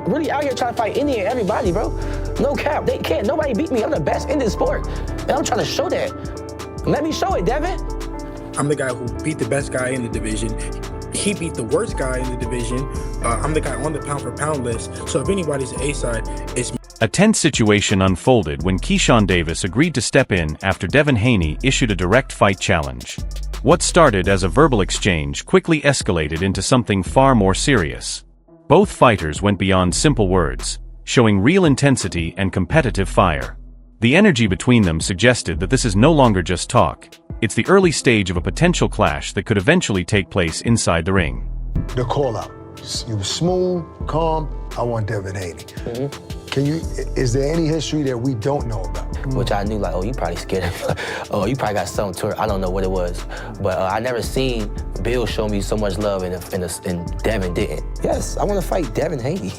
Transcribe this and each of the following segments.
really out here trying to fight any and everybody, bro. No cap, they can't, nobody beat me. I'm the best in this sport. And I'm trying to show that. Let me show it, Devin. I'm the guy who beat the best guy in the division. He beat the worst guy in the division. I'm the guy on the pound for pound list. So if anybody's an A-side, it's me. A tense situation unfolded when Keyshawn Davis agreed to step in after Devin Haney issued a direct fight challenge. What started as a verbal exchange quickly escalated into something far more serious. Both fighters went beyond simple words, showing real intensity and competitive fire. The energy between them suggested that this is no longer just talk. It's the early stage of a potential clash that could eventually take place inside the ring. The call out. You were smooth, calm. I want Devin Haney. Is there any history that we don't know about? Which I knew, like, oh, you probably scared of oh, you probably got something to her. I don't know what it was. But I never seen Bill show me so much love and Devin didn't. Yes, I want to fight Devin Haney.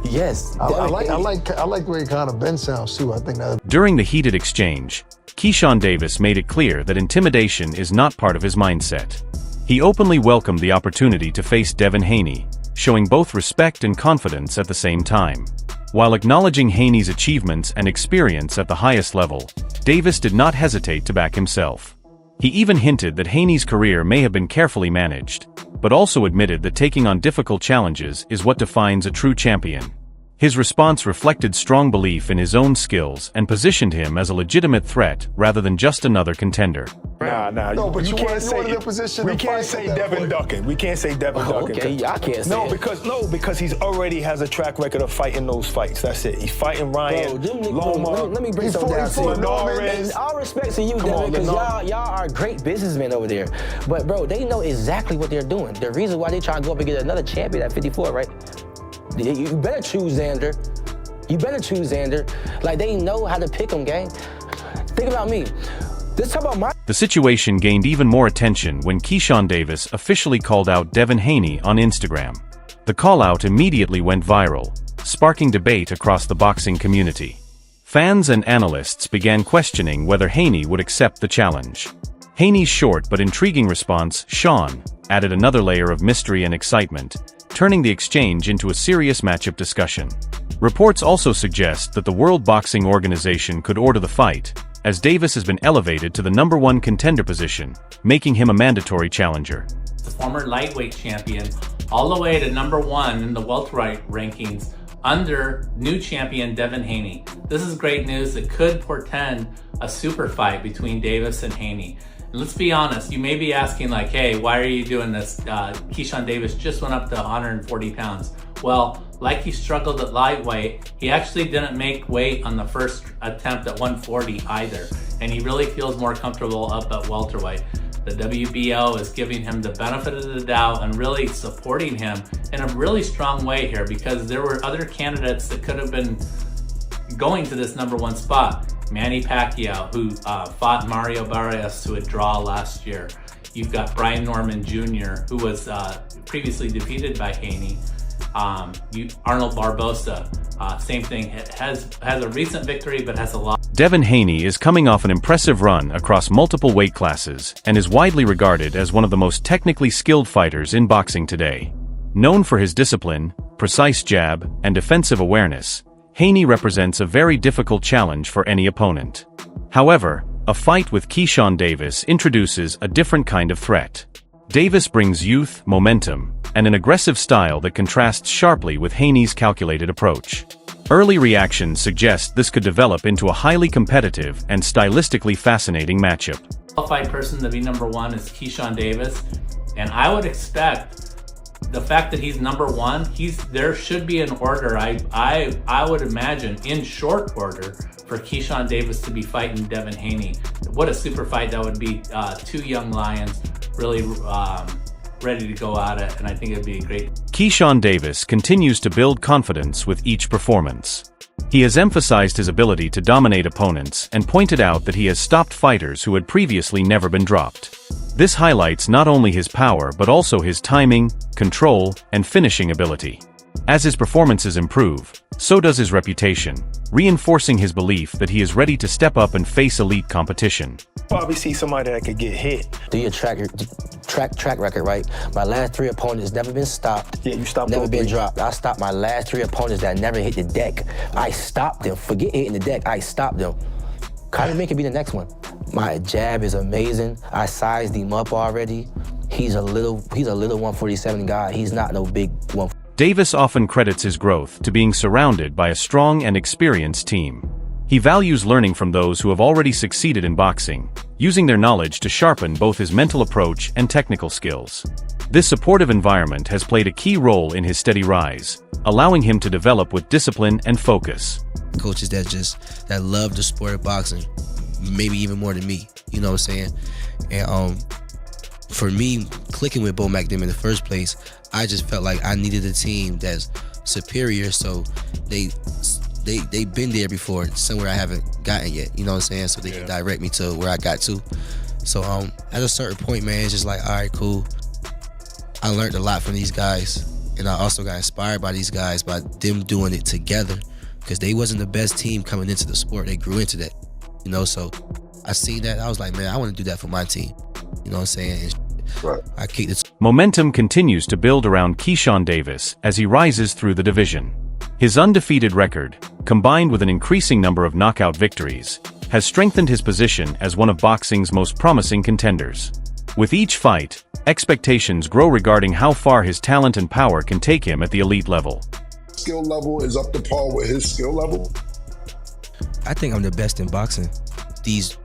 Yes. I like the way kind of Ben sounds too. I think that. During the heated exchange, Keyshawn Davis made it clear that intimidation is not part of his mindset. He openly welcomed the opportunity to face Devin Haney, showing both respect and confidence at the same time. While acknowledging Haney's achievements and experience at the highest level, Davis did not hesitate to back himself. He even hinted that Haney's career may have been carefully managed, but also admitted that taking on difficult challenges is what defines a true champion. His response reflected strong belief in his own skills and positioned him as a legitimate threat rather than just another contender. Nah. No, but you can't say in a position. We can't say Devin ducking. We can't say Devin ducking. Okay, I can't say it. Because he's already has a track record of fighting those fights. That's it. He's fighting Ryan, Loma. Let me bring something down to you. And all respect to you, Devin, because y'all are great businessmen over there. But bro, they know exactly what they're doing. The reason why they try to go up and get another champion at 54, right? You better choose Xander. You better choose Xander. Like, they know how to pick him, gang. Think about me. Let's talk about my... The situation gained even more attention when Keyshawn Davis officially called out Devin Haney on Instagram. The call-out immediately went viral, sparking debate across the boxing community. Fans and analysts began questioning whether Haney would accept the challenge. Haney's short but intriguing response, "Sean," added another layer of mystery and excitement, turning the exchange into a serious matchup discussion. Reports also suggest that the World Boxing Organization could order the fight, as Davis has been elevated to the #1 contender position, making him a mandatory challenger. The former lightweight champion, all the way to #1 in the welterweight rankings, under new champion Devin Haney. This is great news that could portend a super fight between Davis and Haney. And let's be honest, you may be asking like, hey, why are you doing this? Keyshawn Davis just went up to 140 pounds. Well, like he struggled at lightweight, he actually didn't make weight on the first attempt at 140 either. And he really feels more comfortable up at welterweight. The WBO is giving him the benefit of the doubt and really supporting him in a really strong way here, because there were other candidates that could have been going to this #1 spot. Manny Pacquiao, who fought Mario Barrios to a draw last year. You've got Brian Norman Jr., who was previously defeated by Haney. Arnold Barbosa, same thing, has a recent victory but has a lot. Devin Haney is coming off an impressive run across multiple weight classes and is widely regarded as one of the most technically skilled fighters in boxing today. Known for his discipline, precise jab, and defensive awareness, Haney represents a very difficult challenge for any opponent. However, a fight with Keyshawn Davis introduces a different kind of threat. Davis brings youth, momentum, and an aggressive style that contrasts sharply with Haney's calculated approach. Early reactions suggest this could develop into a highly competitive and stylistically fascinating matchup. The qualified person to be #1 is Keyshawn Davis, and I would expect the fact that he's #1, there should be an order, I would imagine, in short order, for Keyshawn Davis to be fighting Devin Haney. What a super fight that would be. Two young lions really ready to go at it, and I think it'd be great. Keyshawn Davis continues to build confidence with each performance. He has emphasized his ability to dominate opponents and pointed out that he has stopped fighters who had previously never been dropped. This highlights not only his power but also his timing, control, and finishing ability. As his performances improve, so does his reputation, reinforcing his belief that he is ready to step up and face elite competition. Probably see somebody that could get hit. Do your track record, right? My last 3 opponents never been stopped. Yeah, you stopped. Never been 3. dropped. I stopped my last 3 opponents that never hit the deck. I stopped them. Forget hitting the deck. I stopped them. Kyrie could be the next one. My jab is amazing. I sized him up already. He's a little 147 guy. He's not no big one. Davis often credits his growth to being surrounded by a strong and experienced team. He values learning from those who have already succeeded in boxing, using their knowledge to sharpen both his mental approach and technical skills. This supportive environment has played a key role in his steady rise, allowing him to develop with discipline and focus. Coaches that love the sport of boxing, maybe even more than me, you know what I'm saying? And for me, clicking with Bo McDim in the first place, I just felt like I needed a team that's superior, so they've been there before, somewhere I haven't gotten yet, you know what I'm saying? So they can direct me to where I got to. So at a certain point, man, it's just like, all right, cool. I learned a lot from these guys, and I also got inspired by these guys, by them doing it together, because they wasn't the best team coming into the sport. They grew into that, you know? So I see that, I was like, man, I want to do that for my team, you know what I'm saying? And right. I kicked it. Momentum continues to build around Keyshawn Davis as he rises through the division. His undefeated record, combined with an increasing number of knockout victories, has strengthened his position as one of boxing's most promising contenders. With each fight, expectations grow regarding how far his talent and power can take him at the elite level. Skill level is up to par with his skill level? I think I'm the best in boxing. These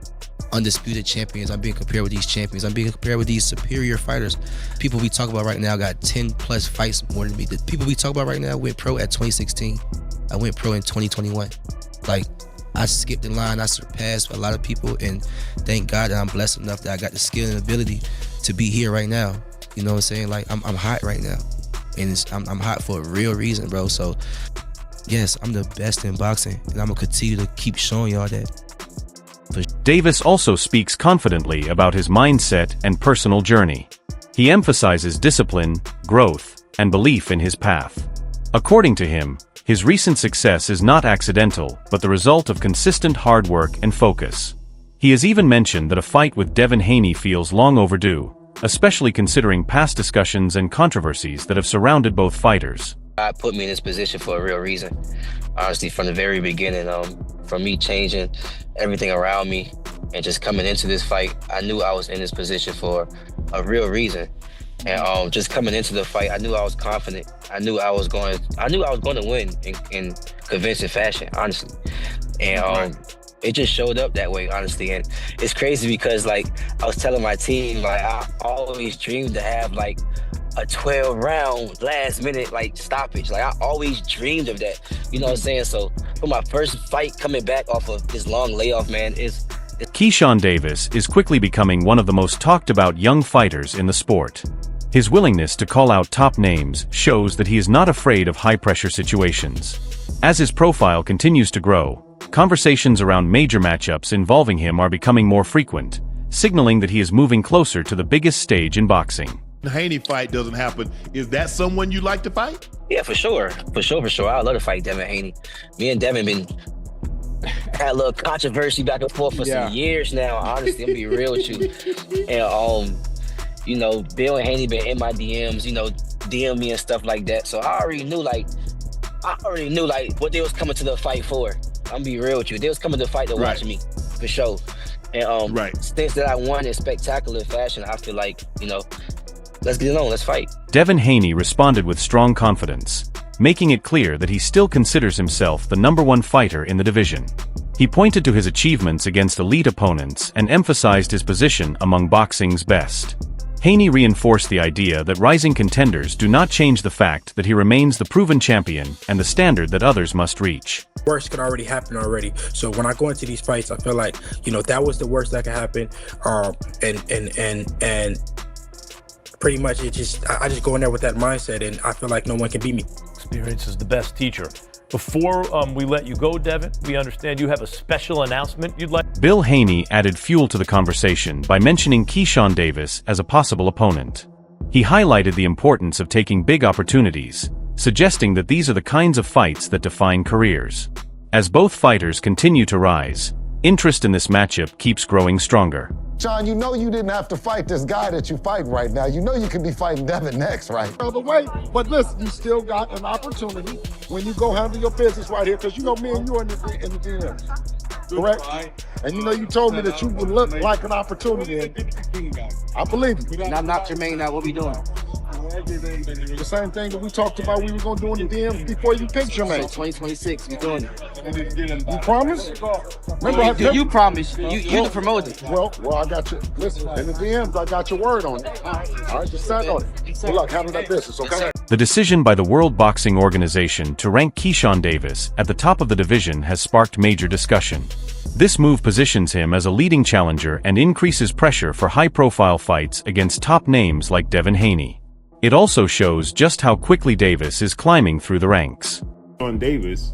undisputed champions, I'm being compared with these champions. I'm being compared with these superior fighters. People we talk about right now got 10 plus fights more than me. The people we talk about right now went pro at 2016. I went pro in 2021. Like, I skipped the line, I surpassed a lot of people, and thank God that I'm blessed enough that I got the skill and ability to be here right now. You know what I'm saying? Like, I'm hot right now. And I'm hot for a real reason, bro. So, yes, I'm the best in boxing, and I'm gonna continue to keep showing y'all that. Davis also speaks confidently about his mindset and personal journey. He emphasizes discipline, growth, and belief in his path. According to him, his recent success is not accidental, but the result of consistent hard work and focus. He has even mentioned that a fight with Devin Haney feels long overdue, especially considering past discussions and controversies that have surrounded both fighters. God put me in this position for a real reason. Honestly, from the very beginning, from me changing everything around me and just coming into this fight, I knew I was in this position for a real reason. And just coming into the fight, I knew I was confident. I knew I was going to win in convincing fashion, honestly. And it just showed up that way, honestly. And it's crazy because, like, I was telling my team, like, I always dreamed to have like a 12-round last minute like stoppage. Like, I always dreamed of that. You know what I'm saying? So for my first fight coming back off of this long layoff, man, Keyshawn Davis is quickly becoming one of the most talked about young fighters in the sport. His willingness to call out top names shows that he is not afraid of high-pressure situations. As his profile continues to grow, conversations around major matchups involving him are becoming more frequent, signaling that he is moving closer to the biggest stage in boxing. The Haney fight doesn't happen. Is that someone you like to fight? Yeah, for sure. I love to fight Devin Haney. Me and Devin had a little controversy back and forth for some years now. Honestly, I'm gonna be real with you. And you know, Bill and Haney been in my DMs, you know, DM me and stuff like that. So I already knew what they was coming to the fight for. I'm gonna be real with you. They was coming to fight to watch me, for sure. And since that I won in spectacular fashion, I feel like, you know, let's get it on, let's fight. Devin Haney responded with strong confidence, making it clear that he still considers himself the #1 fighter in the division. He pointed to his achievements against elite opponents and emphasized his position among boxing's best. Haney reinforced the idea that rising contenders do not change the fact that he remains the proven champion and the standard that others must reach. Worst could already happen already. So when I go into these fights, I feel like, you know, that was the worst that could happen. And pretty much I just go in there with that mindset, and I feel like no one can beat me. Experience is the best teacher. Before we let you go, Devin, we understand you have a special announcement you'd like. Bill Haney added fuel to the conversation by mentioning Keyshawn Davis as a possible opponent. He highlighted the importance of taking big opportunities, suggesting that these are the kinds of fights that define careers. As both fighters continue to rise, interest in this matchup keeps growing stronger. John, you know you didn't have to fight this guy that you fight right now. You know you could be fighting Devin next, right? Other way, but listen, you still got an opportunity when you go handle your business right here, because you know me and you are in the DM. Correct? And you know you told me that you would look like an opportunity. And I believe you. And I'm not Jermaine now. What we doing? The same thing that we talked about we were going to do in the DMs before you picked Jermaine. So 2026, we doing it. You promise? Remember, you promise. You the promoter. Well, I got you. Listen, in the DMs, I got your word on it. All right, just sat on it. Good luck, handle that business, okay? The decision by the World Boxing Organization to rank Keyshawn Davis at the top of the division has sparked major discussion. This move positions him as a leading challenger and increases pressure for high-profile fights against top names like Devin Haney. It also shows just how quickly Davis is climbing through the ranks. Keyshawn Davis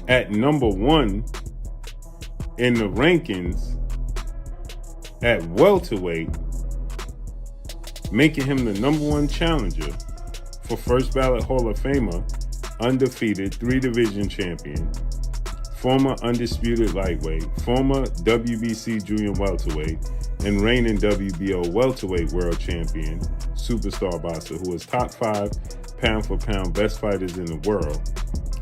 at number 1 in the rankings at welterweight, making him the number 1 challenger for first ballot Hall of Famer, undefeated 3-division champion, former undisputed lightweight, former WBC junior welterweight, and reigning WBO welterweight world champion, superstar boxer who is top 5 pound-for-pound best fighters in the world,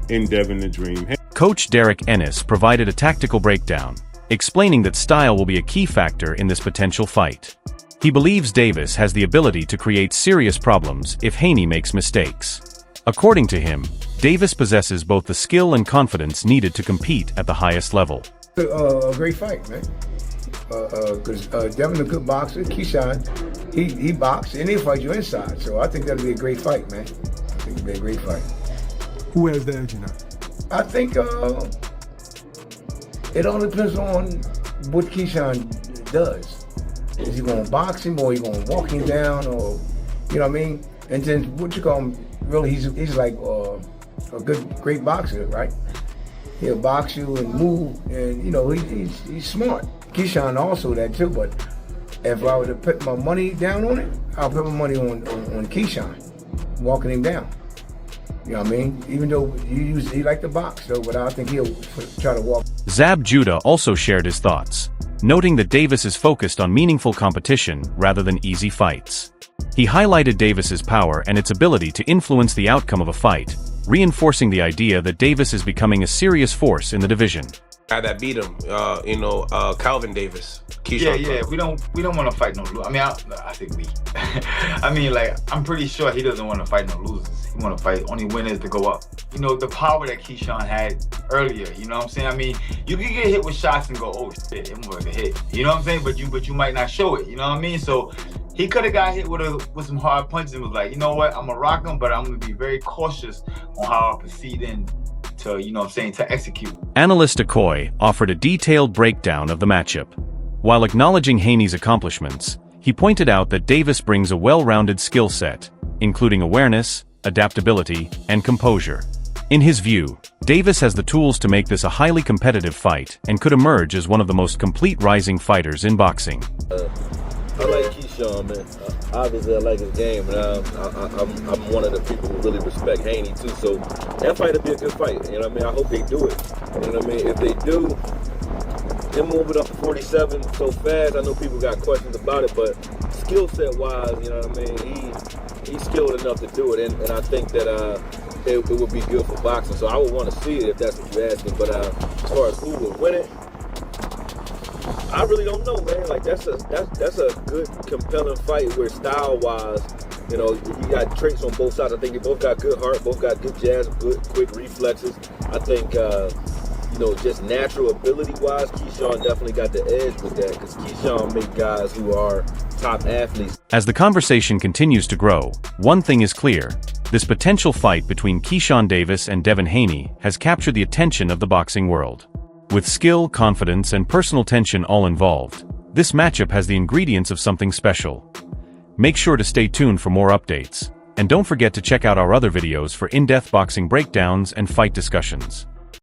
in Devin the Dream. Coach Derek Ennis provided a tactical breakdown, explaining that style will be a key factor in this potential fight. He believes Davis has the ability to create serious problems if Haney makes mistakes. According to him, Davis possesses both the skill and confidence needed to compete at the highest level. A great fight, man. Because Devin a good boxer, Keyshawn, he boxed and he'll fight you inside. So I think that'll be a great fight, man. I think it'll be a great fight. Who has the edge now? I think it all depends on what Keyshawn does. Is he going to box him or he going to walk him down, or you know what I mean? And then what you call him? Really, he's like a great boxer, right? He'll box you and move, and you know he's smart. Keyshawn also that too, but if I were to put my money down on it, I'll put my money on Keyshawn, walking him down. You know what I mean? Even though he like to box, though, but I think he'll try to walk. Zab Judah also shared his thoughts, noting that Davis is focused on meaningful competition rather than easy fights. He highlighted Davis's power and its ability to influence the outcome of a fight, reinforcing the idea that Davis is becoming a serious force in the division. Guy that beat him, Calvin Davis. Keyshawn. Yeah, we don't want to fight no losers. I mean, I think we. I mean, like, I'm pretty sure he doesn't want to fight no losers. He want to fight only winners to go up. You know, the power that Keyshawn had earlier. You know what I'm saying? I mean, you can get hit with shots and go, oh shit, it was a hit. You know what I'm saying? But you might not show it. You know what I mean? So he could have got hit with some hard punches and was like, you know what? I'm gonna rock him, but I'm gonna be very cautious on how I proceed to, you know what I'm saying, to execute. Analyst Okoye offered a detailed breakdown of the matchup. While acknowledging Haney's accomplishments, he pointed out that Davis brings a well-rounded skill set, including awareness, adaptability, and composure. In his view, Davis has the tools to make this a highly competitive fight and could emerge as one of the most complete rising fighters in boxing. I like Keyshawn, man. Obviously, I like his game, and I'm one of the people who really respect Haney, too. So that fight will be a good fight, you know what I mean? I hope they do it, you know what I mean? If they do, him moving up to 47 so fast, I know people got questions about it, but skill set wise, you know what I mean? He's skilled enough to do it, and I think that it would be good for boxing. So I would want to see it if that's what you're asking. But as far as who would win it, I really don't know, man. Like that's a good, compelling fight where style-wise, you know, you got traits on both sides. I think they both got good heart, both got good jazz, good quick reflexes. I think, you know, just natural ability-wise, Keyshawn definitely got the edge with that because Keyshawn make guys who are top athletes. As the conversation continues to grow, one thing is clear. This potential fight between Keyshawn Davis and Devin Haney has captured the attention of the boxing world. With skill, confidence, and personal tension all involved, this matchup has the ingredients of something special. Make sure to stay tuned for more updates, and don't forget to check out our other videos for in-depth boxing breakdowns and fight discussions.